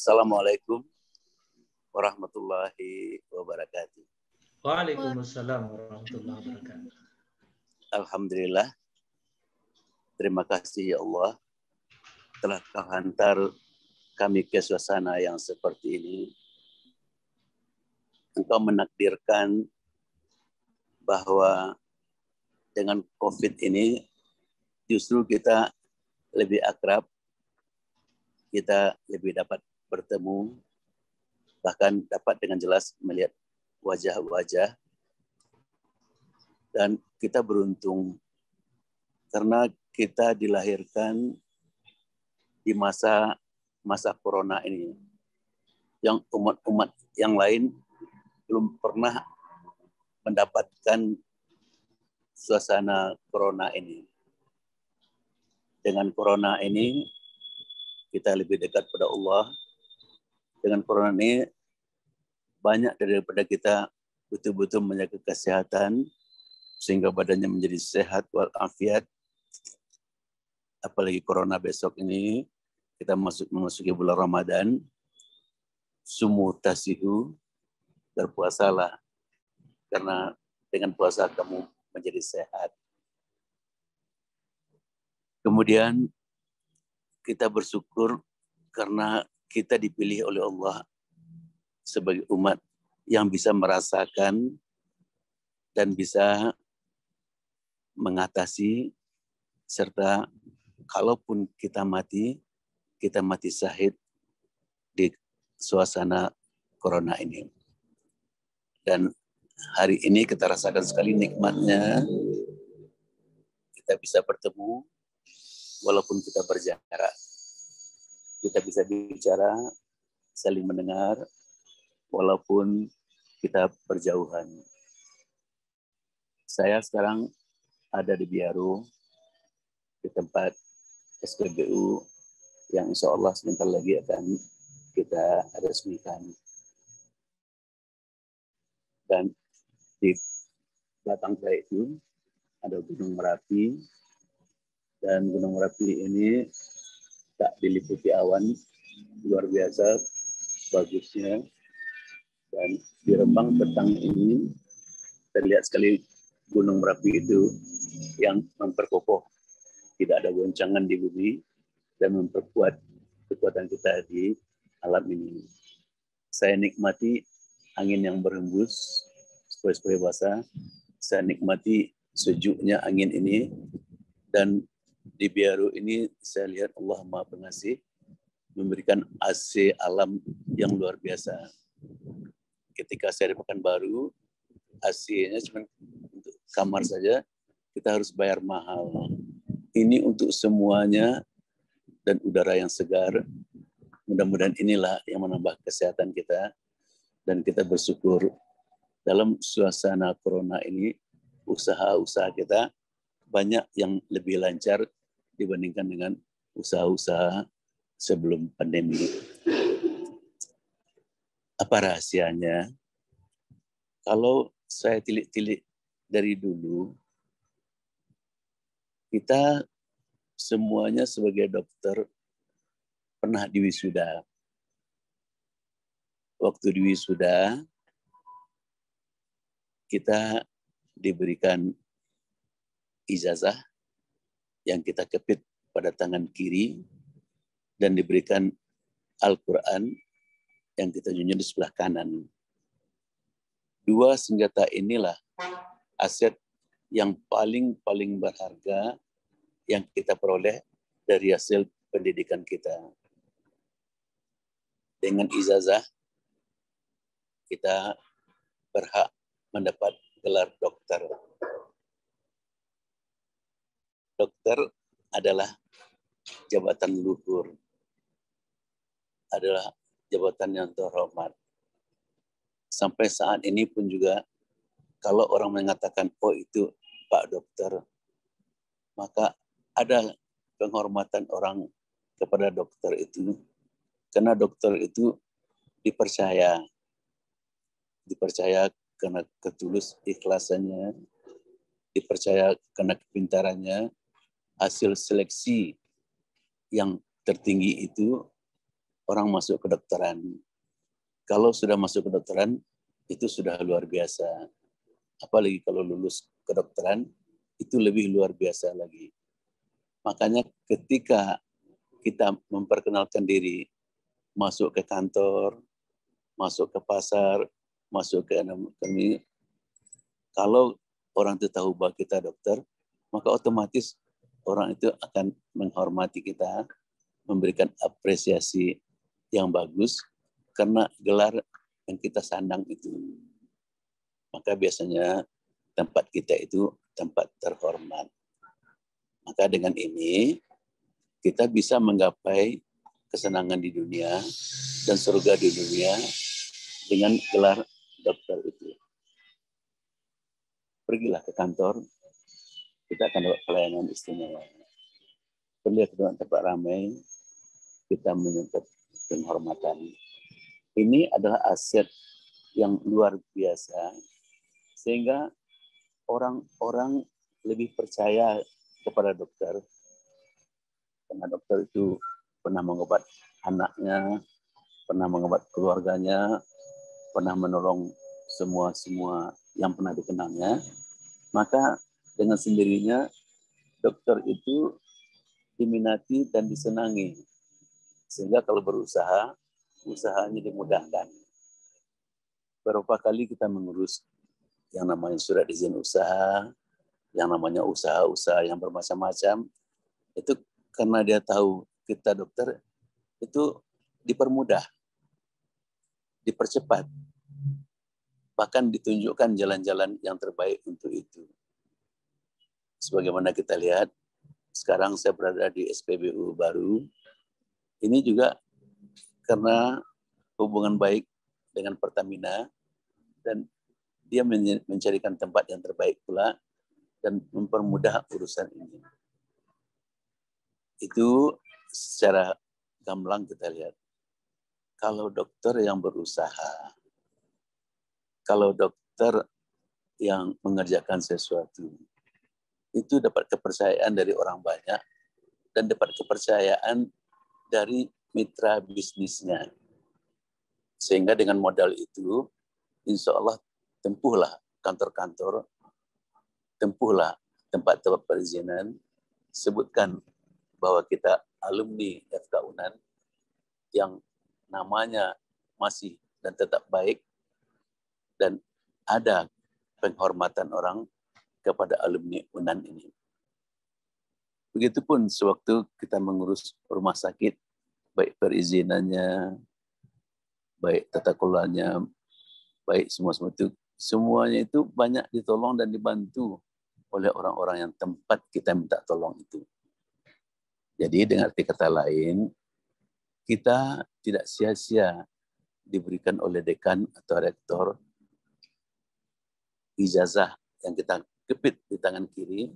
Assalamualaikum warahmatullahi wabarakatuh. Waalaikumsalam warahmatullahi wabarakatuh. Alhamdulillah. Terima kasih ya Allah telah Kau hantar kami ke suasana yang seperti ini. Engkau menakdirkan bahwa dengan COVID ini justru kita lebih akrab, kita lebih dapat bertemu, bahkan dapat dengan jelas melihat wajah-wajah. Dan kita beruntung karena kita dilahirkan di masa corona ini, yang umat-umat yang lain belum pernah mendapatkan suasana corona ini. Dengan corona ini, kita lebih dekat pada Allah. Dengan corona ini, banyak daripada kita betul-betul menjaga kesehatan, sehingga badannya menjadi sehat walafiat. Apalagi corona besok ini, kita memasuki bulan Ramadan, sumu tasihu, berpuasalah. Karena dengan puasa kamu menjadi sehat. Kemudian kita bersyukur karena kita dipilih oleh Allah sebagai umat yang bisa merasakan dan bisa mengatasi, serta kalaupun kita mati syahid di suasana corona ini. Dan hari ini kita rasakan sekali nikmatnya kita bisa bertemu walaupun kita berjarak. Kita bisa bicara, saling mendengar, walaupun kita berjauhan. Saya sekarang ada di Biaro, di tempat SPBU yang insya Allah sebentar lagi akan kita resmikan. Dan di belakang saya itu ada Gunung Merapi, dan Gunung Merapi ini tak diliputi awan, luar biasa bagusnya. Dan di Rembang petang ini terlihat sekali Gunung Merapi itu yang memperkokoh, tidak ada goncangan di bumi dan memperkuat kekuatan kita di alam ini. Saya nikmati angin yang berhembus, sepoi-sepoi basah. Saya nikmati sejuknya angin ini. Dan di Biaro ini saya lihat Allah Maha Pengasih memberikan AC alam yang luar biasa. Ketika saya di Pekanbaru, AC-nya cuma untuk kamar saja, kita harus bayar mahal. Ini untuk semuanya dan udara yang segar. Mudah-mudahan inilah yang menambah kesehatan kita. Dan kita bersyukur dalam suasana corona ini, usaha-usaha kita banyak yang lebih lancar dibandingkan dengan usaha-usaha sebelum pandemi. Apa rahasianya? Kalau saya tilik-tilik dari dulu, kita semuanya sebagai dokter pernah diwisuda. Waktu diwisuda, kita diberikan ijazah yang kita kepit pada tangan kiri dan diberikan Al-Quran yang kita junjung di sebelah kanan. Dua senjata inilah aset yang paling berharga yang kita peroleh dari hasil pendidikan kita. Dengan ijazah, kita berhak mendapat gelar dokter. Dokter adalah jabatan luhur, adalah jabatan yang terhormat. Sampai saat ini pun juga, kalau orang mengatakan, oh itu Pak Dokter, maka ada penghormatan orang kepada dokter itu, karena dokter itu dipercaya karena ketulus ikhlasannya, dipercaya karena kepintarannya. Hasil seleksi yang tertinggi itu orang masuk kedokteran. Kalau sudah masuk kedokteran, itu sudah luar biasa. Apalagi kalau lulus kedokteran, itu lebih luar biasa lagi. Makanya ketika kita memperkenalkan diri, masuk ke kantor, masuk ke pasar, masuk ke akademi, kalau orang itu tahu bahwa kita dokter, maka otomatis orang itu akan menghormati kita, memberikan apresiasi yang bagus, karena gelar yang kita sandang itu. Maka biasanya tempat kita itu tempat terhormat. Maka dengan ini, kita bisa menggapai kesenangan di dunia dan surga di dunia dengan gelar dokter itu. Pergilah ke kantor, kita akan dapat pelayanan istimewa. Pergilah ke tempat ramai, kita menuntut penghormatan. Ini adalah aset yang luar biasa, sehingga orang-orang lebih percaya kepada dokter, karena dokter itu pernah mengobat anaknya, pernah mengobat keluarganya, pernah menolong semua yang pernah dikenalnya. Maka dengan sendirinya dokter itu diminati dan disenangi, sehingga kalau berusaha, usahanya dimudahkan. Berapa kali kita mengurus yang namanya surat izin usaha, yang namanya usaha-usaha yang bermacam-macam, itu karena dia tahu kita dokter, itu dipermudah, dipercepat, bahkan ditunjukkan jalan-jalan yang terbaik untuk itu. Sebagaimana kita lihat, sekarang saya berada di SPBU baru, ini juga karena hubungan baik dengan Pertamina, dan dia mencarikan tempat yang terbaik pula, dan mempermudah urusan ini. Itu secara gamblang kita lihat. Kalau dokter yang berusaha, kalau dokter yang mengerjakan sesuatu, itu dapat kepercayaan dari orang banyak dan dapat kepercayaan dari mitra bisnisnya. Sehingga dengan modal itu, insya Allah tempuhlah kantor-kantor, tempuhlah tempat-tempat perizinan, sebutkan bahwa kita alumni FK UNAN yang namanya masih dan tetap baik, dan ada penghormatan orang kepada alumni UNAN ini. Begitupun sewaktu kita mengurus rumah sakit, baik perizinannya, baik tata kelolanya, baik semua itu, semuanya itu banyak ditolong dan dibantu oleh orang-orang yang tempat kita minta tolong itu. Jadi dengan arti kata lain, kita tidak sia-sia diberikan oleh dekan atau rektor ijazah yang kita kepit di tangan kiri.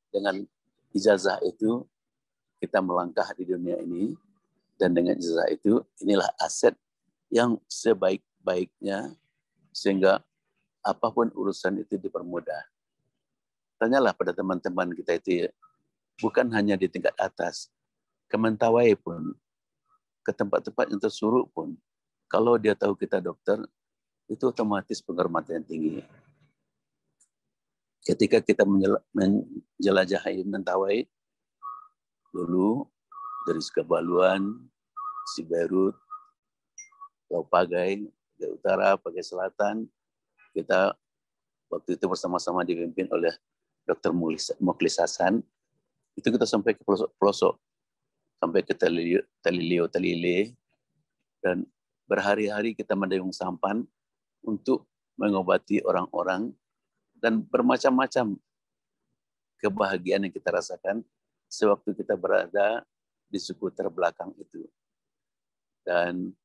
Dengan ijazah itu kita melangkah di dunia ini, dan dengan ijazah itu inilah aset yang sebaik-baiknya, sehingga apapun urusan itu dipermudah. Tanyalah pada teman-teman kita itu ya, bukan hanya di tingkat atas, ke Mentawai pun, ke tempat-tempat yang tersuruh pun, kalau dia tahu kita dokter, itu otomatis penghormatan yang tinggi. Ketika kita menjelajahi Mentawai, dulu dari Sekabaluan, Siberut, Pulau Pagai, Pagai Utara, Pagai Selatan, kita waktu itu bersama-sama dipimpin oleh Dr. Mukhlis Hasan, itu kita sampai ke pelosok-pelosok, sampai ke Talile, dan berhari-hari kita mendayung sampan untuk mengobati orang-orang, dan bermacam-macam kebahagiaan yang kita rasakan sewaktu kita berada di suku terbelakang itu. Dan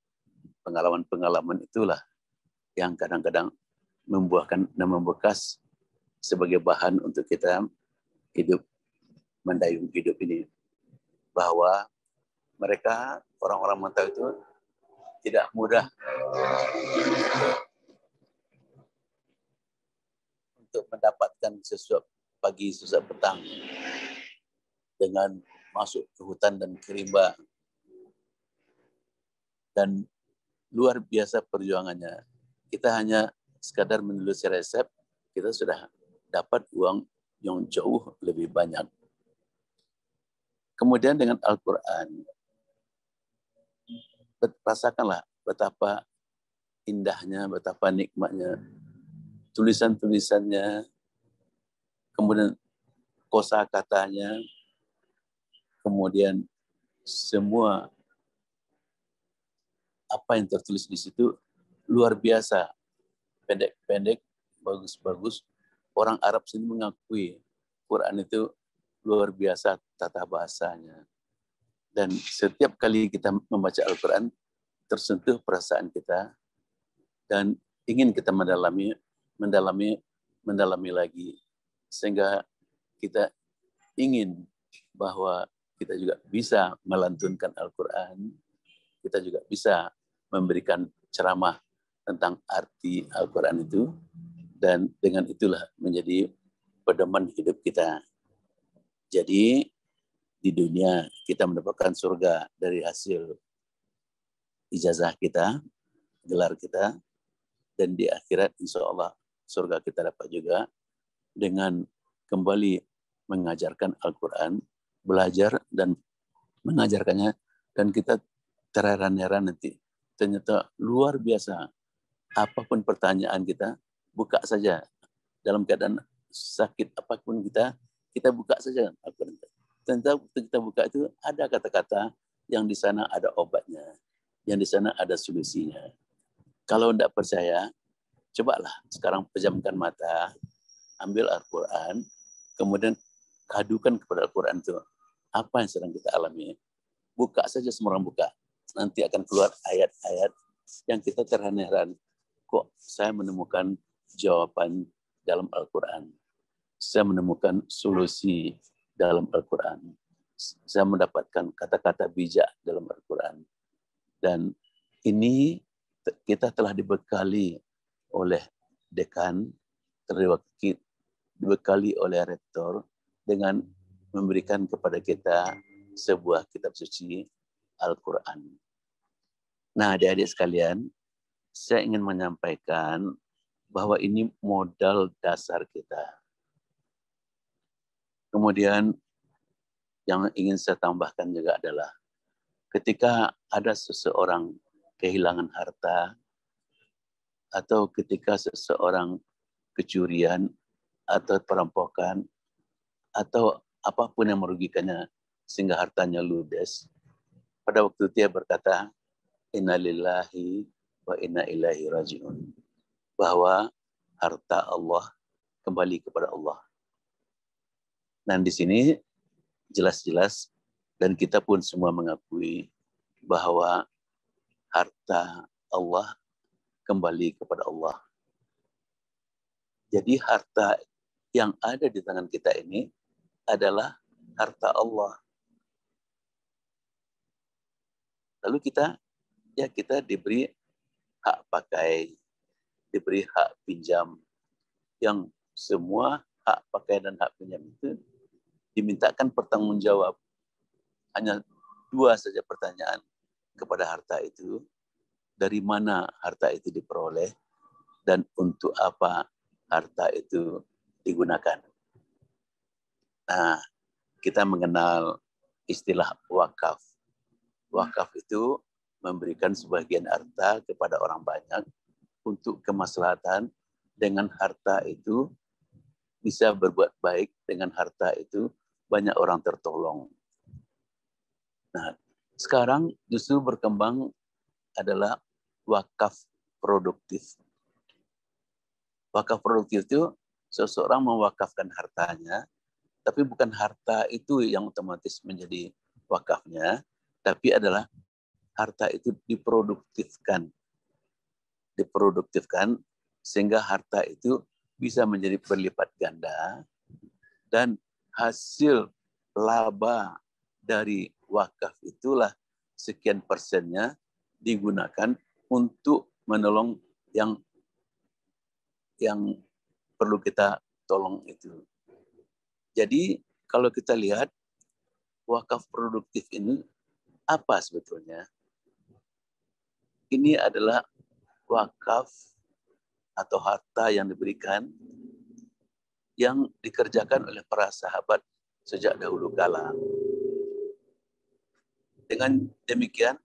pengalaman-pengalaman itulah yang kadang-kadang membuahkan dan membekas sebagai bahan untuk kita hidup, mendayung hidup ini. Bahwa mereka, orang-orang Mentawai itu tidak mudah untuk mendapatkan sesuap pagi, sesuap petang, dengan masuk ke hutan dan ke rimba, dan luar biasa perjuangannya. Kita hanya sekadar menulis resep, kita sudah dapat uang yang jauh lebih banyak. Kemudian dengan Al-Quran, rasakanlah betapa indahnya, betapa nikmatnya tulisan-tulisannya, kemudian kosakatanya, kemudian semua apa yang tertulis di situ luar biasa, pendek-pendek, bagus-bagus. Orang Arab sini mengakui Quran itu luar biasa tata bahasanya. Dan setiap kali kita membaca Al-Quran, tersentuh perasaan kita dan ingin kita mendalami lagi, sehingga kita ingin bahwa kita juga bisa melantunkan Al-Quran, kita juga bisa memberikan ceramah tentang arti Al-Quran itu, dan dengan itulah menjadi pedoman hidup kita. Jadi di dunia kita mendapatkan surga dari hasil ijazah kita, gelar kita, dan di akhirat insya Allah surga kita dapat juga dengan kembali mengajarkan Al-Quran, belajar dan mengajarkannya, dan kita terheran-heran nanti. Ternyata luar biasa. Apapun pertanyaan kita, buka saja. Dalam keadaan sakit apapun kita buka saja Al-Quran. Ternyata kita buka itu ada kata-kata yang di sana ada obatnya, yang di sana ada solusinya. Kalau tidak percaya, cobalah sekarang pejamkan mata, ambil Al-Quran, kemudian kadukan kepada Al-Quran itu. Apa yang sedang kita alami? Buka saja, semua orang buka. Nanti akan keluar ayat-ayat yang kita terheran-heran. Kok saya menemukan jawaban dalam Al-Quran? Saya menemukan solusi dalam Al-Quran. Saya mendapatkan kata-kata bijak dalam Al-Quran. Dan ini kita telah dibekali oleh dekan, dibekali oleh rektor dengan memberikan kepada kita sebuah kitab suci Al-Quran. Nah, adik-adik sekalian, saya ingin menyampaikan bahwa ini modal dasar kita. Kemudian yang ingin saya tambahkan juga adalah ketika ada seseorang kehilangan harta, atau ketika seseorang kecurian atau perampokan atau apapun yang merugikannya sehingga hartanya ludes, pada waktu dia berkata innalillahi wa inna ilaihi raji'un, bahwa harta Allah kembali kepada Allah. Dan di sini jelas-jelas dan kita pun semua mengakui bahwa harta Allah kembali kepada Allah. Jadi harta yang ada di tangan kita ini adalah harta Allah. Lalu kita diberi hak pakai, diberi hak pinjam, yang semua hak pakai dan hak pinjam itu dimintakan pertanggungjawab. Hanya dua saja pertanyaan kepada harta itu: dari mana harta itu diperoleh dan untuk apa harta itu digunakan. Nah, kita mengenal istilah wakaf. Wakaf itu memberikan sebagian harta kepada orang banyak untuk kemaslahatan. Dengan harta itu bisa berbuat baik, dengan harta itu banyak orang tertolong. Nah, sekarang justru berkembang adalah wakaf produktif. Wakaf produktif itu seseorang mewakafkan hartanya, tapi bukan harta itu yang otomatis menjadi wakafnya, tapi adalah harta itu diproduktifkan sehingga harta itu bisa menjadi berlipat ganda, dan hasil laba dari wakaf itulah sekian persennya digunakan untuk menolong yang perlu kita tolong itu. Jadi kalau kita lihat wakaf produktif ini apa sebetulnya? ini adalah wakaf atau harta yang diberikan, yang dikerjakan oleh para sahabat sejak dahulu kala. Dengan demikian,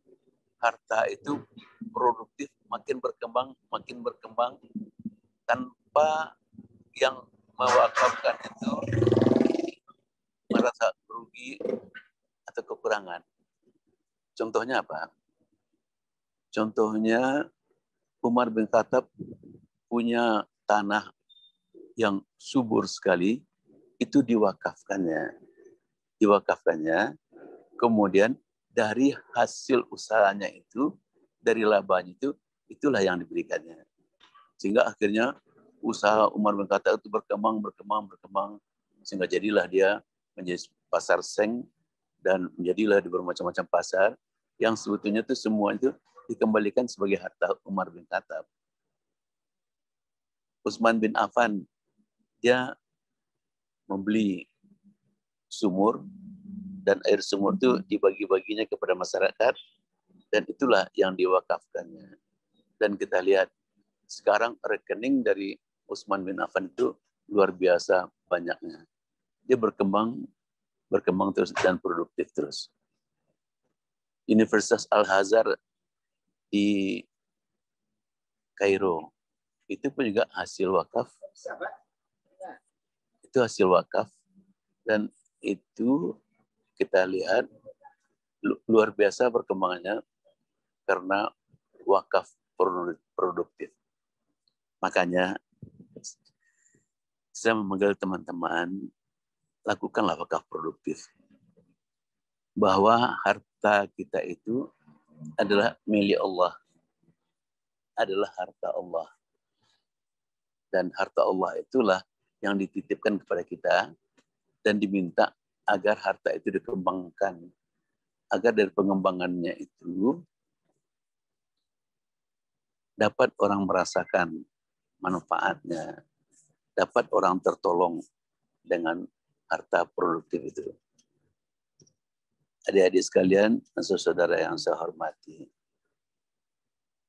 harta itu produktif, makin berkembang, tanpa yang mewakafkan itu merasa rugi atau kekurangan. Contohnya apa? Contohnya Umar bin Khattab punya tanah yang subur sekali, itu diwakafkannya. Kemudian dari hasil usahanya itu, dari labanya itu, itulah yang diberikannya. Sehingga akhirnya usaha Umar bin Khattab itu berkembang, sehingga jadilah dia menjadi pasar seng, dan menjadilah di bermacam-macam pasar, yang sebetulnya itu semua itu dikembalikan sebagai harta Umar bin Khattab. Utsman bin Affan, dia membeli sumur, dan air sumur itu dibagi-baginya kepada masyarakat, dan itulah yang diwakafkannya. Dan kita lihat sekarang rekening dari Utsman bin Affan itu luar biasa banyaknya. Dia berkembang terus dan produktif terus. Universitas Al-Azhar di Kairo itu pun juga hasil wakaf. Itu hasil wakaf, dan itu kita lihat luar biasa perkembangannya karena wakaf produktif. Makanya saya memanggil teman-teman, lakukanlah wakaf produktif. Bahwa harta kita itu adalah milik Allah, adalah harta Allah. Dan harta Allah itulah yang dititipkan kepada kita, dan diminta agar harta itu dikembangkan. Agar dari pengembangannya itu dapat orang merasakan manfaatnya, dapat orang tertolong dengan harta produktif itu. Adik-adik sekalian, saudara yang saya hormati,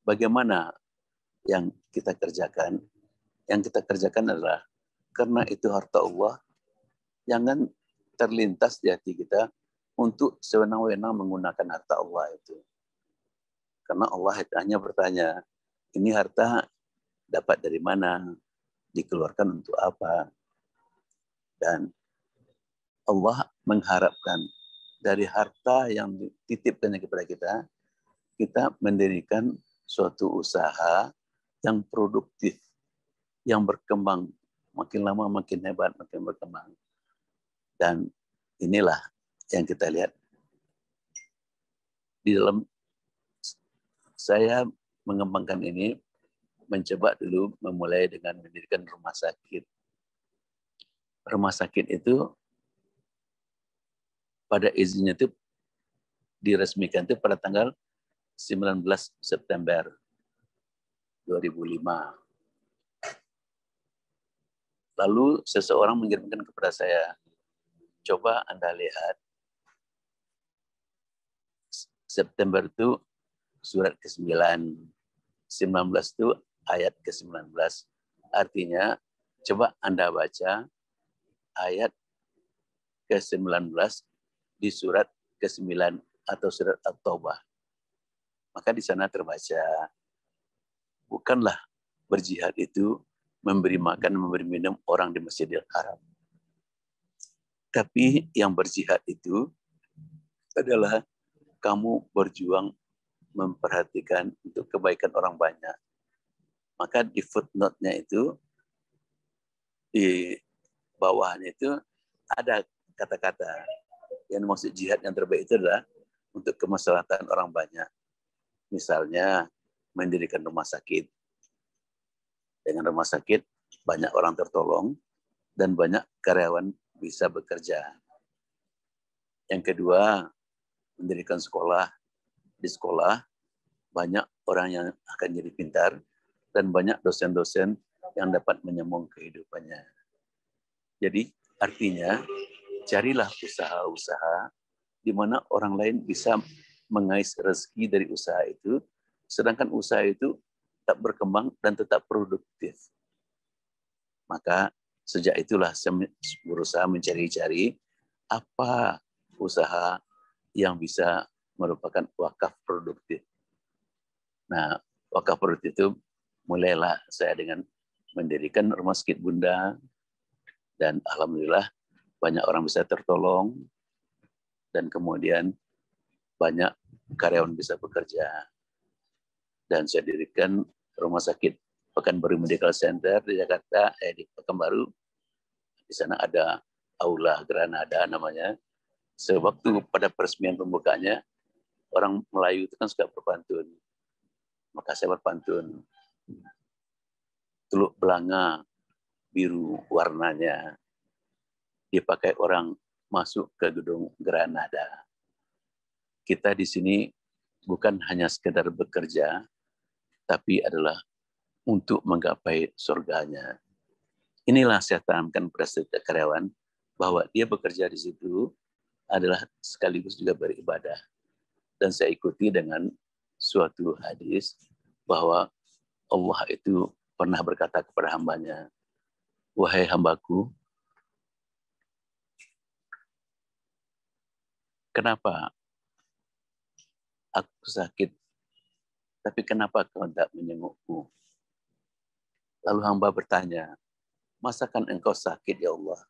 bagaimana yang kita kerjakan? Yang kita kerjakan adalah karena itu harta Allah, jangan terlintas di hati kita untuk sewenang-wenang menggunakan harta Allah itu. Karena Allah hanya bertanya, ini harta dapat dari mana? Dikeluarkan untuk apa? Dan Allah mengharapkan dari harta yang dititipkannya kepada kita, kita mendirikan suatu usaha yang produktif, yang berkembang, makin lama makin hebat, makin berkembang. Dan inilah yang kita lihat. Di dalam saya mengembangkan ini, mencoba dulu memulai dengan mendirikan rumah sakit. Rumah sakit itu pada izinnya itu diresmikan itu pada tanggal 19 September 2005. Lalu seseorang mengirimkan kepada saya, coba Anda lihat, September itu surat ke-9, 19 itu ayat ke-19. Artinya, coba Anda baca ayat ke-19 di surat ke-9 atau surat At-Taubah. Maka di sana terbaca, bukanlah berjihad itu memberi makan, memberi minum orang di Masjidil Haram. Tapi yang berjihad itu adalah kamu berjuang memperhatikan untuk kebaikan orang banyak. Maka di footnote-nya itu, di bawahnya itu ada kata-kata yang maksud jihad yang terbaik itu adalah untuk kemaslahatan orang banyak. Misalnya mendirikan rumah sakit. Dengan rumah sakit banyak orang tertolong dan banyak karyawan bisa bekerja. Yang kedua, mendirikan sekolah. Di sekolah banyak orang yang akan jadi pintar dan banyak dosen-dosen yang dapat menyambung kehidupannya. Jadi artinya carilah usaha-usaha di mana orang lain bisa mengais rezeki dari usaha itu, sedangkan usaha itu tetap berkembang dan tetap produktif. Maka sejak itulah saya berusaha mencari-cari apa usaha yang bisa merupakan wakaf produktif. Nah, wakaf produktif itu mulailah saya dengan mendirikan rumah sakit Bunda, dan alhamdulillah banyak orang bisa tertolong, dan kemudian banyak karyawan bisa bekerja. Dan saya dirikan rumah sakit Pekanbaru Medical Center di Jakarta, di Pekanbaru. Di sana ada Aula Granada namanya. Sewaktu pada peresmian pembukanya, orang Melayu itu kan suka berpantun. Maka saya berpantun. Teluk Belanga biru warnanya, dipakai orang masuk ke gedung Granada. Kita di sini bukan hanya sekedar bekerja, tapi adalah untuk menggapai surganya. Inilah saya tanamkan pada setiap karyawan, bahwa dia bekerja di situ adalah sekaligus juga beribadah. Dan saya ikuti dengan suatu hadis, bahwa Allah itu pernah berkata kepada hambanya, wahai hambaku, kenapa aku sakit, tapi kenapa kau tidak menjengukku? Lalu hamba bertanya, masakan engkau sakit ya Allah?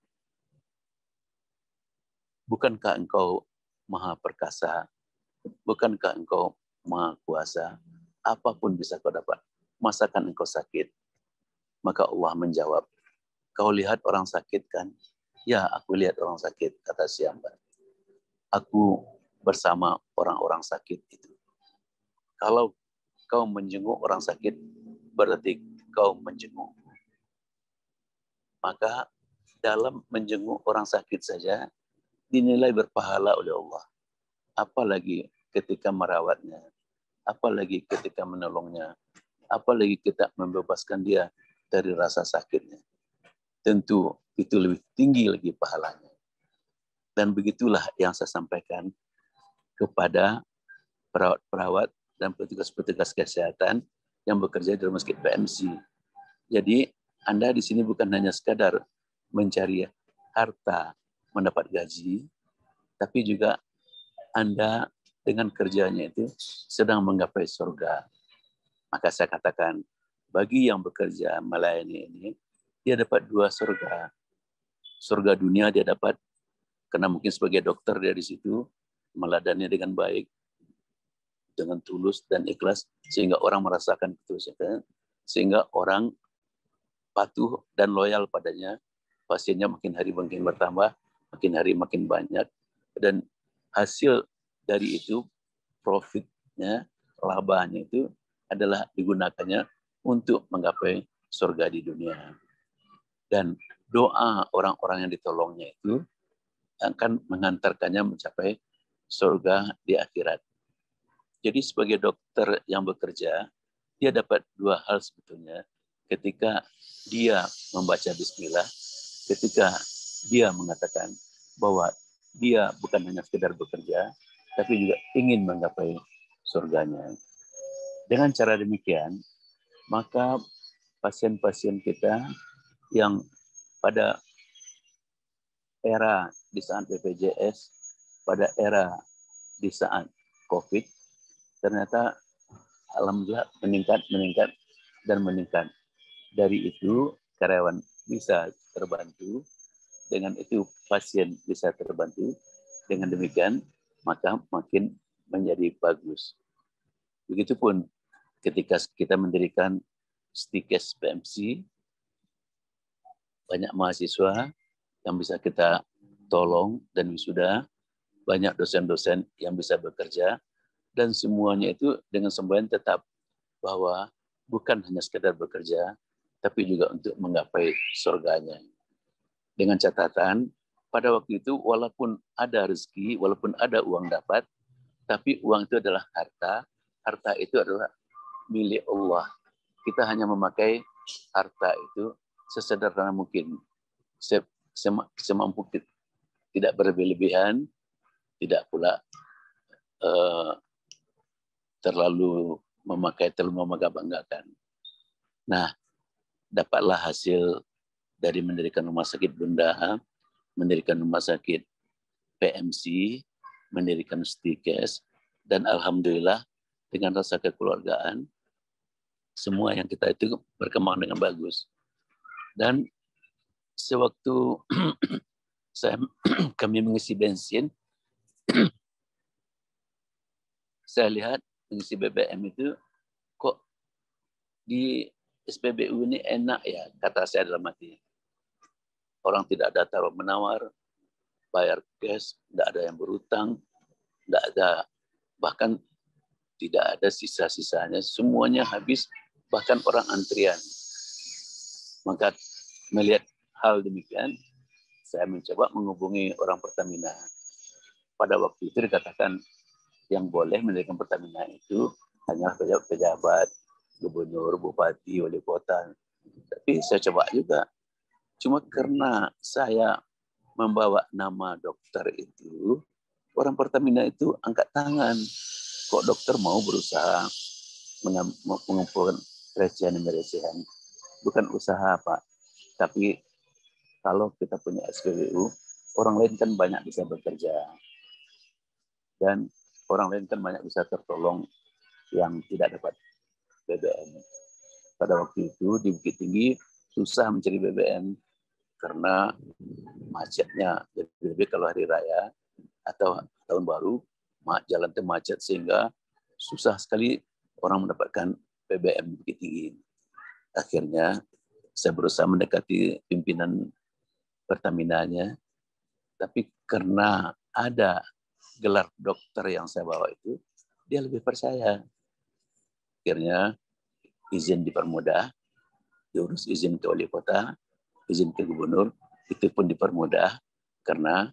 Bukankah engkau maha perkasa? Bukankah engkau maha kuasa? Apapun bisa kau dapat. Masakan engkau sakit? Maka Allah menjawab, kau lihat orang sakit kan? Ya, aku lihat orang sakit, kata si hamba. Aku bersama orang-orang sakit itu. Kalau kau menjenguk orang sakit, berarti kau menjenguk. Maka dalam menjenguk orang sakit saja dinilai berpahala oleh Allah. Apalagi ketika merawatnya, apalagi ketika menolongnya, apalagi kita membebaskan dia dari rasa sakitnya. Tentu itu lebih tinggi lagi pahalanya. Dan begitulah yang saya sampaikan kepada perawat-perawat dan petugas-petugas kesehatan yang bekerja di rumah sakit PMC. Jadi Anda di sini bukan hanya sekadar mencari harta, mendapat gaji, tapi juga Anda dengan kerjanya itu sedang menggapai surga. Maka saya katakan, bagi yang bekerja melayani ini, dia dapat 2 surga. Surga dunia dia dapat, karena mungkin sebagai dokter dia di situ, meladani dengan baik, dengan tulus dan ikhlas, sehingga orang merasakan ketulusan, sehingga orang patuh dan loyal padanya, pasiennya makin hari makin bertambah, makin hari makin banyak, dan hasil dari itu, profitnya, labanya itu adalah digunakannya untuk menggapai surga di dunia. Dan doa orang-orang yang ditolongnya itu akan mengantarkannya mencapai surga di akhirat. Jadi sebagai dokter yang bekerja, dia dapat 2 hal sebetulnya. Ketika dia membaca bismillah, ketika dia mengatakan bahwa dia bukan hanya sekedar bekerja, tapi juga ingin menggapai surganya. Dengan cara demikian, maka pasien-pasien kita yang pada era di saat BPJS, pada era di saat COVID, ternyata alhamdulillah meningkat. Dari itu karyawan bisa terbantu, dengan itu pasien bisa terbantu. Dengan demikian maka makin menjadi bagus. Begitupun ketika kita mendirikan Stikes PMC, banyak mahasiswa yang bisa kita tolong dan wisuda, banyak dosen-dosen yang bisa bekerja, dan semuanya itu dengan semboyan tetap bahwa bukan hanya sekedar bekerja, tapi juga untuk menggapai surganya. Dengan catatan, pada waktu itu walaupun ada rezeki, walaupun ada uang dapat, tapi uang itu adalah harta. Harta itu adalah milik Allah. Kita hanya memakai harta itu sesederhana mungkin, semampu kita, tidak berlebihan, tidak pula terlalu memakai telur membangga-banggakan. Nah, dapatlah hasil dari mendirikan rumah sakit Bunda, mendirikan rumah sakit PMC, mendirikan Stikes, dan alhamdulillah dengan rasa kekeluargaan, semua yang kita itu berkembang dengan bagus. Dan sewaktu kami mengisi bensin, saya lihat mengisi BBM itu kok di SPBU ini enak ya, kata saya dalam hati. Orang tidak ada taruh menawar, bayar cash, tidak ada yang berutang, tidak ada, bahkan tidak ada sisa-sisanya, semuanya habis, bahkan orang antrian. Maka melihat hal demikian, saya mencoba menghubungi orang Pertamina. Pada waktu itu dikatakan yang boleh mendirikan Pertamina itu hanya pejabat, gubernur, bupati, wali kota. Tapi saya coba juga. Cuma karena saya membawa nama dokter itu, orang Pertamina itu angkat tangan. Kok dokter mau berusaha mengumpulkan recehan-recehan? Bukan usaha, Pak. Tapi kalau kita punya SPBU, orang lain kan banyak bisa bekerja. Dan orang lain kan banyak bisa tertolong yang tidak dapat BBM. Pada waktu itu di Bukit Tinggi susah mencari BBM karena macetnya. Lebih kalau hari raya atau tahun baru, jalan itu macet sehingga susah sekali orang mendapatkan BBM Bukit Tinggi. Akhirnya saya berusaha mendekati pimpinan Pertaminanya, tapi karena ada gelar dokter yang saya bawa itu, dia lebih percaya. Akhirnya izin dipermudah, diurus izin ke wali kota, izin ke gubernur, itu pun dipermudah karena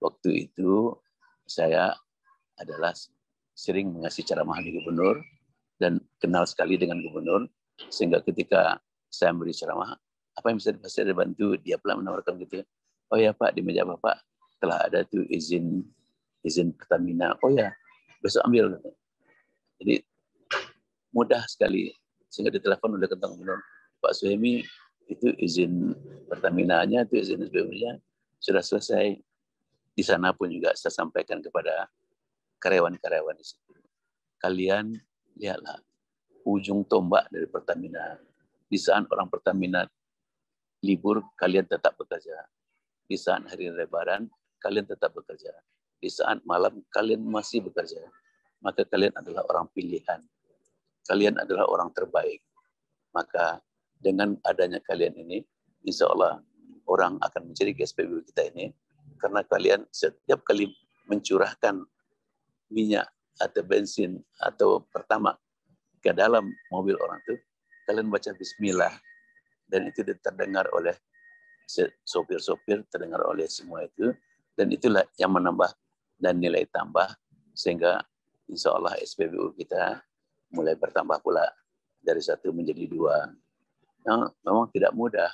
waktu itu saya adalah sering mengasih ceramah di gubernur dan kenal sekali dengan gubernur, sehingga ketika saya memberi ceramah, apa yang bisa saya dibantu, dia pula menawarkan gitu. Oh ya Pak, di meja Bapak telah ada tuh izin Pertamina. Oh ya, besok ambil. Jadi mudah sekali. Sehingga ditelepon oleh Ketua Gubernur, Pak Suhemi, itu izin Pertaminanya, itu izin SPBU-nya sudah selesai. Di sana pun juga saya sampaikan kepada karyawan-karyawan di situ. Kalian lihatlah ujung tombak dari Pertamina. Di saat orang Pertamina libur, kalian tetap bekerja. Di saat hari Lebaran, kalian tetap bekerja. Di saat malam, kalian masih bekerja. Maka kalian adalah orang pilihan. Kalian adalah orang terbaik. Maka dengan adanya kalian ini, insya Allah orang akan mencari ke SPBU kita ini, karena kalian setiap kali mencurahkan minyak atau bensin atau pertamax ke dalam mobil orang itu, kalian baca Bismillah, dan itu terdengar oleh sopir-sopir, terdengar oleh semua itu, dan itulah yang menambah dan nilai tambah, sehingga insya Allah SPBU kita mulai bertambah pula dari 1 menjadi 2. Nah, memang tidak mudah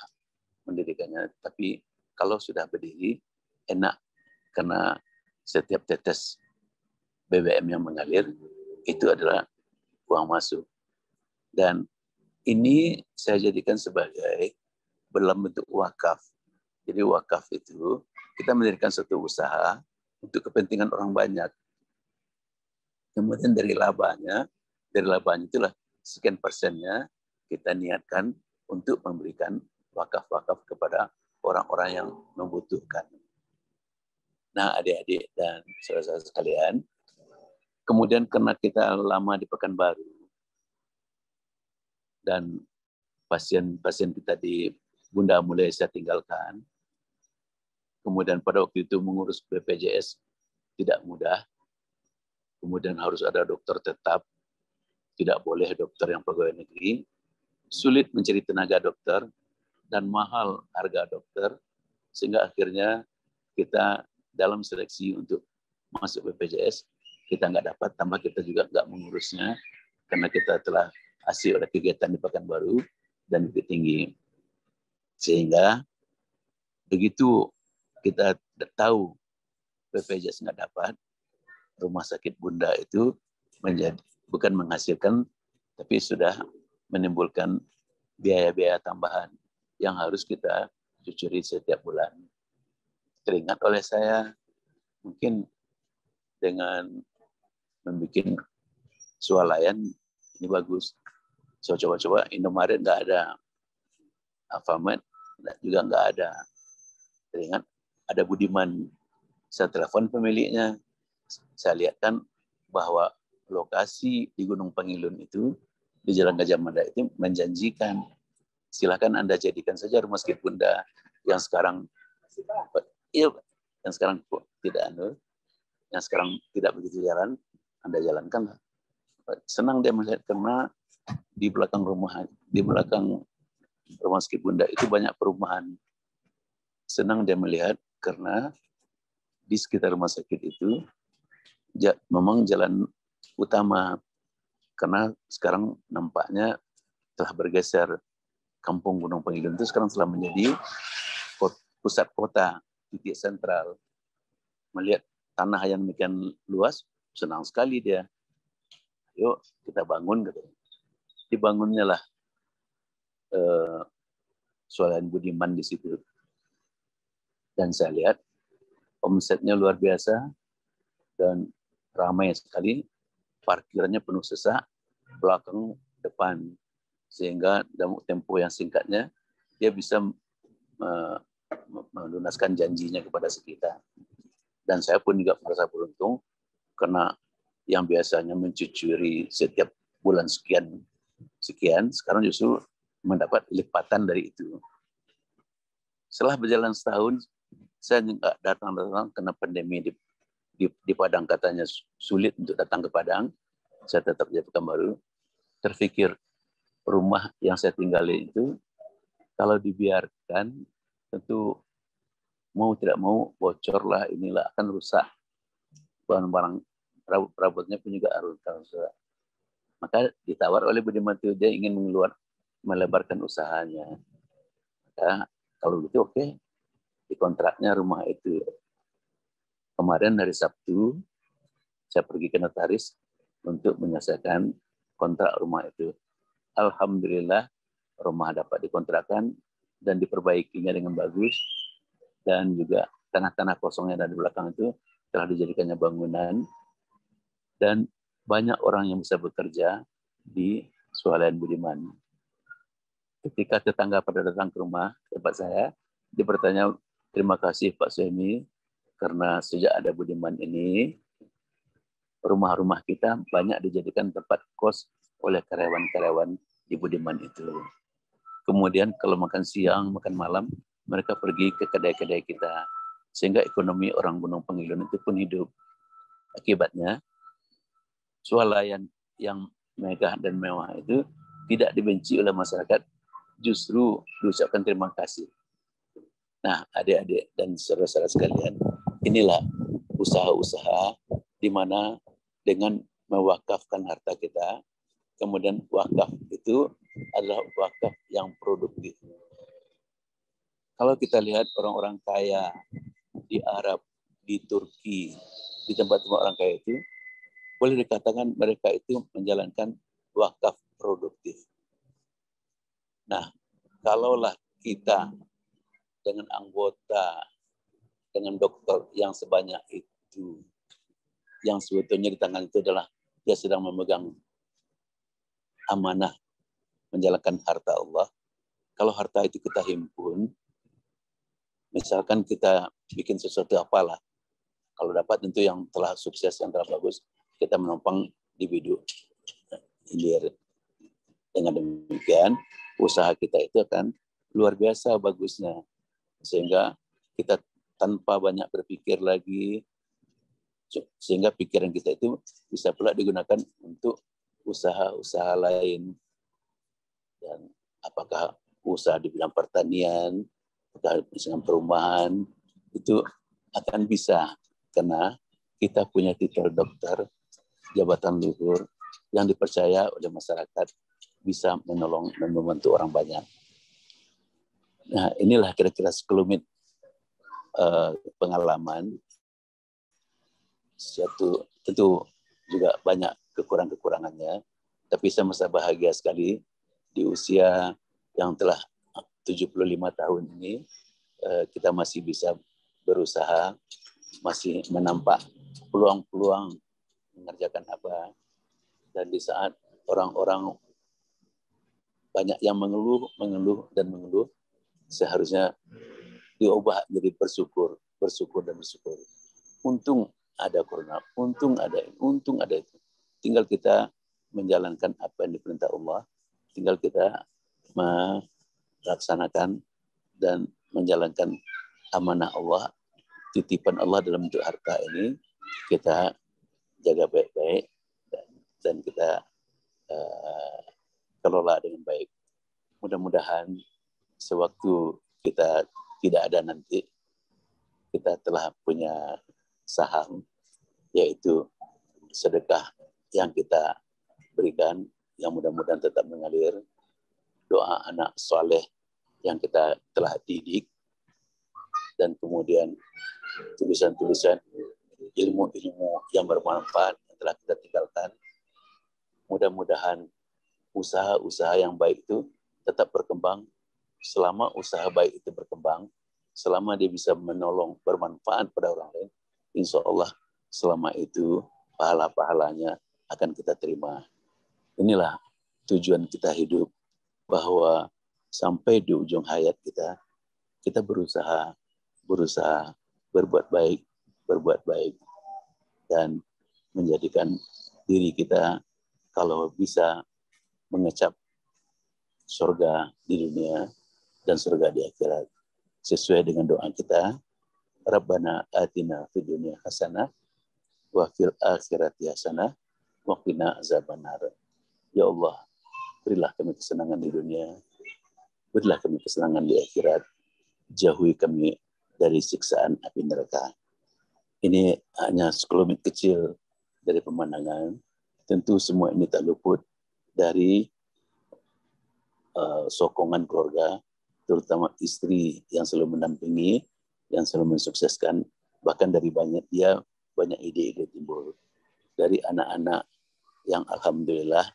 mendirikannya, tapi kalau sudah berdiri, enak, karena setiap tetes BBM yang mengalir, itu adalah uang masuk. Dan ini saya jadikan sebagai dalam bentuk wakaf. Jadi wakaf itu, kita mendirikan satu usaha untuk kepentingan orang banyak. Kemudian dari labanya itulah sekian persennya kita niatkan untuk memberikan wakaf-wakaf kepada orang-orang yang membutuhkan. Nah, adik-adik dan saudara-saudara sekalian, kemudian karena kita lama di Pekanbaru dan pasien-pasien kita di Bunda mulai saya tinggalkan, kemudian pada waktu itu mengurus BPJS tidak mudah, kemudian harus ada dokter tetap, tidak boleh dokter yang pegawai negeri, sulit mencari tenaga dokter, dan mahal harga dokter, sehingga akhirnya kita dalam seleksi untuk masuk BPJS, kita nggak dapat, tambah kita juga nggak mengurusnya, karena kita telah asik oleh kegiatan di Pekanbaru dan Bukit Tinggi. Sehingga begitu kita tahu BPJS nggak dapat, rumah sakit Bunda itu bukan menghasilkan tapi sudah menimbulkan biaya-biaya tambahan yang harus kita cucuri setiap bulan. Teringat oleh saya, mungkin dengan membuat swalayan ini bagus. Saya coba-coba, Indomaret nggak ada, Alfamart juga nggak ada. Teringat ada Budiman. Saya telepon pemiliknya, saya lihat kan bahwa lokasi di Gunung Pangilun itu, di Jalan Gajah Mada itu menjanjikan. Silakan Anda jadikan saja rumah sakit Bunda yang sekarang yang sekarang tidak begitu jalan, Anda jalankan. Senang dia melihat karena di belakang rumah sakit Bunda itu banyak perumahan. Senang dia melihat karena di sekitar rumah sakit itu memang jalan utama, karena sekarang nampaknya telah bergeser. Kampung Gunung Pangilun itu sekarang telah menjadi pusat kota, titik sentral. Melihat tanah yang demikian luas, senang sekali dia. Yuk kita bangun, gitu. Dibangunnya lah swalayan Budiman di situ. Dan saya lihat omsetnya luar biasa dan ramai sekali. Parkirannya penuh sesak, belakang depan. Sehingga dalam tempo yang singkatnya, dia bisa melunaskan janjinya kepada sekitar. Dan saya pun juga merasa beruntung, karena yang biasanya mencucuri setiap bulan sekian, sekarang justru mendapat lipatan dari itu. Setelah berjalan setahun, saya nggak datang karena pandemi di Padang, katanya sulit untuk datang ke Padang. Saya tetap di Pekanbaru. Terfikir rumah yang saya tinggali itu, kalau dibiarkan, tentu mau tidak mau bocor lah, inilah akan rusak. Barang-barang perabotnya pun juga harus rusak. Maka ditawar oleh Budiman itu, dia ingin melebarkan usahanya. Maka kalau gitu oke, dikontraknya rumah itu. Kemarin hari Sabtu, saya pergi ke notaris untuk menyelesaikan kontrak rumah itu. Alhamdulillah, rumah dapat dikontrakkan dan diperbaikinya dengan bagus. Dan juga tanah-tanah kosong yang ada di belakang itu telah dijadikannya bangunan. Dan banyak orang yang bisa bekerja di swalayan Budiman. Ketika tetangga pada datang ke rumah tempat saya, dia bertanya, terima kasih Pak Suemi, karena sejak ada Budiman ini, rumah-rumah kita banyak dijadikan tempat kos oleh karyawan-karyawan di Budiman itu. Kemudian kalau makan siang, makan malam, mereka pergi ke kedai-kedai kita. Sehingga ekonomi orang Gunung Pangilun itu pun hidup. Akibatnya, swalayan yang megah dan mewah itu tidak dibenci oleh masyarakat, justru diucapkan terima kasih. Nah, adik-adik dan saudara-saudara sekalian, inilah usaha-usaha di mana dengan mewakafkan harta kita, kemudian wakaf itu adalah wakaf yang produktif. Kalau kita lihat orang-orang kaya di Arab, di Turki, di tempat-tempat orang kaya itu, boleh dikatakan mereka itu menjalankan wakaf produktif. Nah, kalaulah kita dengan anggota, dengan dokter yang sebanyak itu, yang sebetulnya di tangan itu adalah dia sedang memegang amanah menjalankan harta Allah. Kalau harta itu kita himpun, misalkan kita bikin sesuatu apalah, kalau dapat tentu yang telah sukses, yang telah bagus, kita menumpang di biduk hilir. Dengan demikian, usaha kita itu akan luar biasa bagusnya. Sehingga kita tanpa banyak berpikir lagi, sehingga pikiran kita itu bisa pula digunakan untuk usaha-usaha lain. Dan apakah usaha di bidang pertanian, apakah dengan perumahan, itu akan bisa. Karena kita punya titel dokter, jabatan luhur, yang dipercaya oleh masyarakat, bisa menolong dan membantu orang banyak. Nah, inilah kira-kira sekelumit pengalaman. Tentu juga banyak kekurangan-kekurangannya, Tapi saya merasa bahagia sekali di usia yang telah 75 tahun ini, kita masih bisa berusaha, masih menampak peluang-peluang mengerjakan apa. Dan di saat orang-orang banyak yang mengeluh, seharusnya diubah jadi bersyukur dan bersyukur. Untung ada corona, untung ada itu. Tinggal kita menjalankan apa yang diperintah Allah, tinggal kita melaksanakan dan menjalankan amanah Allah, titipan Allah dalam bentuk harta ini, kita jaga baik-baik dan kita kelola dengan baik. Mudah-mudahan sewaktu kita tidak ada nanti, kita telah punya saham, yaitu sedekah yang kita berikan, yang mudah-mudahan tetap mengalir, doa anak soleh yang kita telah didik, dan kemudian tulisan-tulisan ilmu-ilmu yang bermanfaat yang telah kita tinggalkan. Mudah-mudahan usaha-usaha yang baik itu tetap berkembang. Selama usaha baik itu berkembang, selama dia bisa menolong, bermanfaat pada orang lain, insya Allah selama itu pahala-pahalanya akan kita terima. Inilah tujuan kita hidup, bahwa sampai di ujung hayat kita berusaha berbuat baik dan menjadikan diri kita kalau bisa mengecap surga di dunia dan surga di akhirat sesuai dengan doa kita, Rabbana atina fid dunya hasanah wa fil akhirati hasanah wa qina azabannar. Ya Allah, berilah kami kesenangan di dunia, berilah kami kesenangan di akhirat, jauhi kami dari siksaan api neraka. Ini hanya sekelumit kecil dari pemandangan. Tentu semua ini tak luput dari sokongan keluarga, terutama istri yang selalu mendampingi, yang selalu mensukseskan. Bahkan dari banyak ide-ide timbul dari anak-anak yang alhamdulillah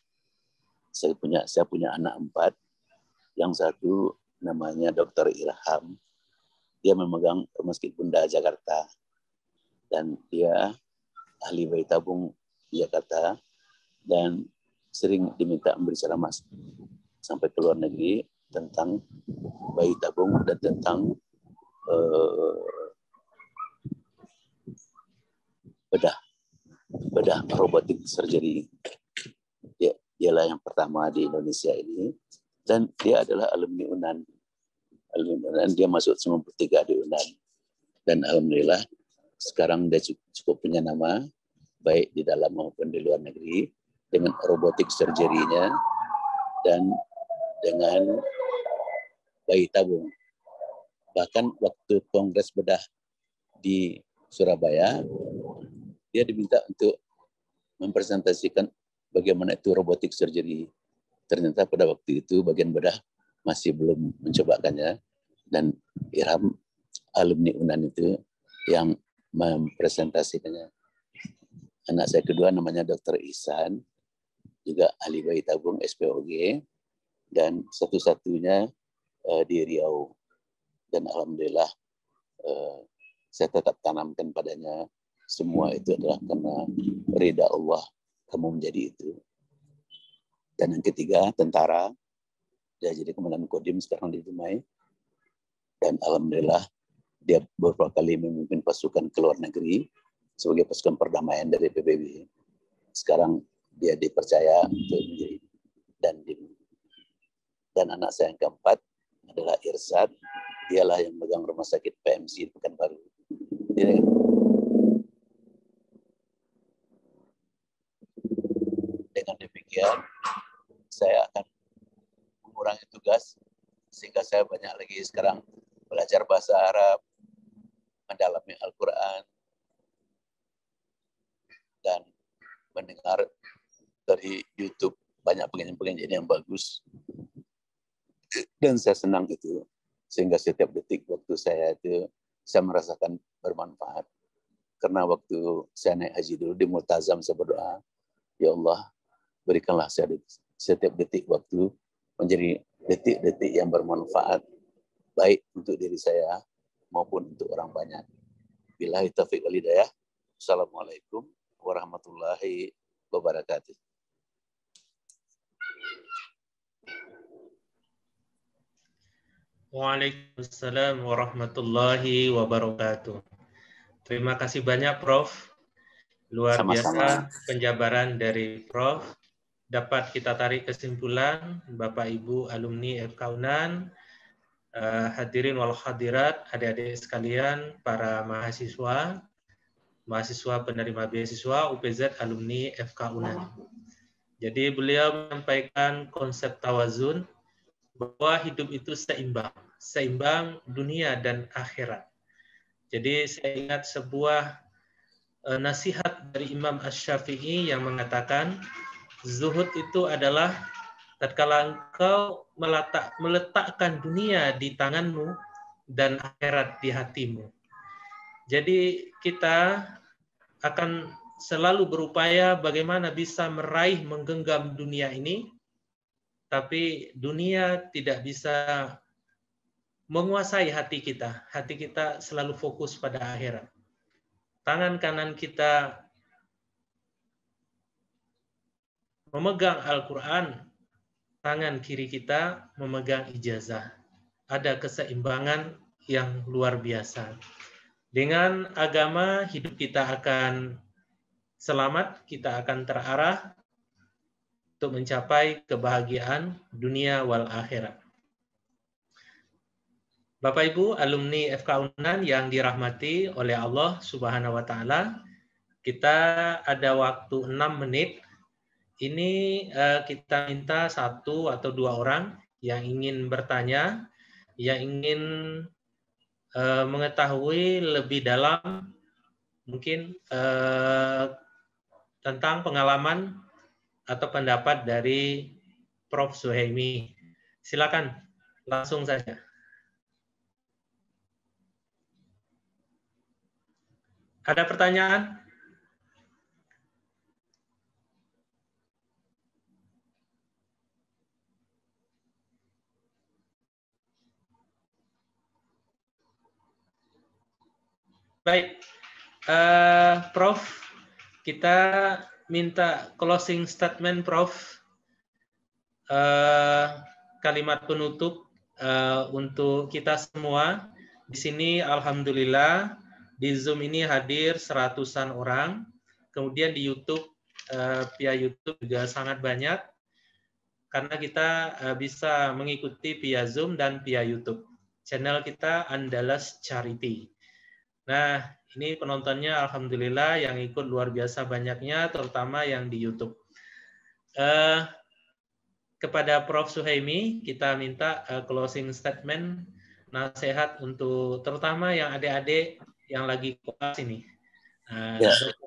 saya punya anak 4. Yang satu namanya Dr. Ilham, dia memegang Rumah Sakit Bunda Jakarta dan dia ahli bayi tabung di Jakarta dan sering diminta memberi ceramah sampai ke luar negeri tentang bayi tabung dan tentang bedah robotik surgery. Dialah yang pertama di Indonesia ini, dan dia adalah alumni UNAN. Dia masuk 93 di UNAN, dan alhamdulillah sekarang dia cukup punya nama baik di dalam maupun di luar negeri dengan robotik surgery-nya dan dengan bayi tabung. Bahkan waktu kongres bedah di Surabaya, dia diminta untuk mempresentasikan bagaimana itu robotik surgery. Ternyata pada waktu itu bagian bedah masih belum mencobakannya, dan Ilham alumni UNAN itu yang mempresentasikannya. Anak saya kedua namanya Dr. Ihsan, juga ahli bayi tabung SPOG, dan satu-satunya di Riau. Dan alhamdulillah saya tetap tanamkan padanya, semua itu adalah karena ridha Allah kamu menjadi itu. Dan yang ketiga, tentara. Dia jadi komandan Kodim sekarang di Dumai. Dan alhamdulillah dia beberapa kali memimpin pasukan ke luar negeri sebagai pasukan perdamaian dari PBB. Sekarang dia dipercaya untuk menjadi Dandim. Dan anak saya yang keempat adalah Irsad. Dialah yang megang rumah sakit PMC di Pekanbaru. Dengan demikian, saya akan mengurangi tugas sehingga saya banyak lagi sekarang belajar bahasa Arab, mendalami Al-Quran, dan mendengar dari YouTube banyak pengajian-pengajian yang bagus. Dan saya senang itu, sehingga setiap detik waktu saya merasakan bermanfaat. Karena waktu saya naik haji dulu di Multazam, saya berdoa, ya Allah, berikanlah setiap detik waktu menjadi detik-detik yang bermanfaat, baik untuk diri saya maupun untuk orang banyak. Billahi taufiq wal hidayah. Assalamualaikum warahmatullahi wabarakatuh. Waalaikumsalam warahmatullahi wabarakatuh. Terima kasih banyak, Prof. Luar biasa penjabaran dari Prof. Dapat kita tarik kesimpulan, Bapak Ibu alumni FK UNAN, hadirin wal hadirat, adik-adik sekalian, para mahasiswa penerima beasiswa UPZ alumni FK UNAN. Jadi beliau menyampaikan konsep tawazun, bahwa hidup itu seimbang dunia dan akhirat. Jadi saya ingat sebuah nasihat dari Imam Asy-Syafi'i yang mengatakan, zuhud itu adalah tatkala engkau meletakkan dunia di tanganmu dan akhirat di hatimu. Jadi kita akan selalu berupaya bagaimana bisa menggenggam dunia ini, tapi dunia tidak bisa menguasai hati kita. Hati kita selalu fokus pada akhirat. Tangan kanan kita memegang Al-Quran, tangan kiri kita memegang ijazah. Ada keseimbangan yang luar biasa. Dengan agama, hidup kita akan selamat, kita akan terarah untuk mencapai kebahagiaan dunia wal akhirat. Bapak Ibu alumni FK UNAN yang dirahmati oleh Allah Subhanahu wa taala, kita ada waktu 6 menit. Ini kita minta 1 atau 2 orang yang ingin bertanya, yang ingin mengetahui lebih dalam mungkin tentang pengalaman atau pendapat dari Prof. Suhaimi. Silakan, langsung saja. Ada pertanyaan? Baik, Prof, kita minta closing statement, Prof. Kalimat penutup untuk kita semua. Di sini alhamdulillah di Zoom ini hadir 100-an orang. Kemudian di YouTube, via YouTube juga sangat banyak. Karena kita bisa mengikuti via Zoom dan via YouTube. Channel kita Andalas Charity. Nah, ini penontonnya alhamdulillah yang ikut luar biasa banyaknya, terutama yang di YouTube. Kepada Prof. Suhaimi, kita minta closing statement, nasihat untuk terutama yang adik-adik yang lagi kelas ini.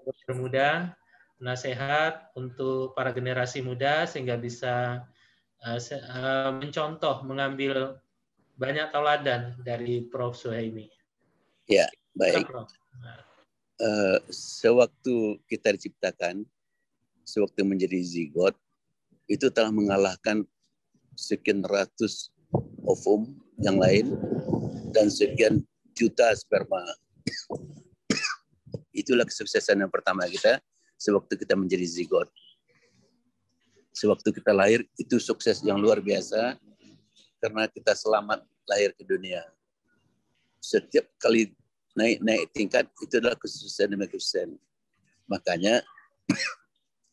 Dokter muda, nasihat untuk para generasi muda sehingga bisa mencontoh, mengambil banyak tauladan dari Prof. Suhaimi. Ya, baik. Sewaktu kita diciptakan, sewaktu menjadi zigot, itu telah mengalahkan sekian ratus ovum yang lain dan sekian juta sperma. Itulah kesuksesan yang pertama kita sewaktu kita menjadi zigot. Sewaktu kita lahir itu sukses yang luar biasa karena kita selamat lahir ke dunia. Setiap kali naik tingkat itu adalah kesuksesan demi kesuksesan. Makanya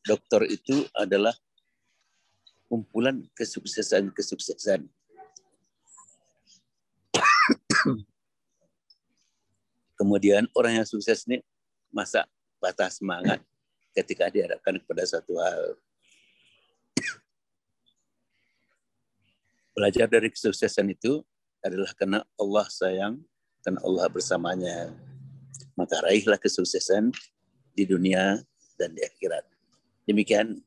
dokter itu adalah kumpulan kesuksesan. Kemudian orang yang sukses ini masa patah semangat ketika dihadapkan kepada satu hal. Belajar dari kesuksesan itu adalah karena Allah sayang, karena Allah bersamanya. Maka raihlah kesuksesan di dunia dan di akhirat. Demikian.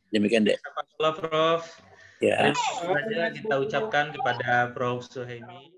Demikian deh. Terima kasih, Prof. Ya. Terima kasih kita ucapkan kepada Prof. Suhaimi.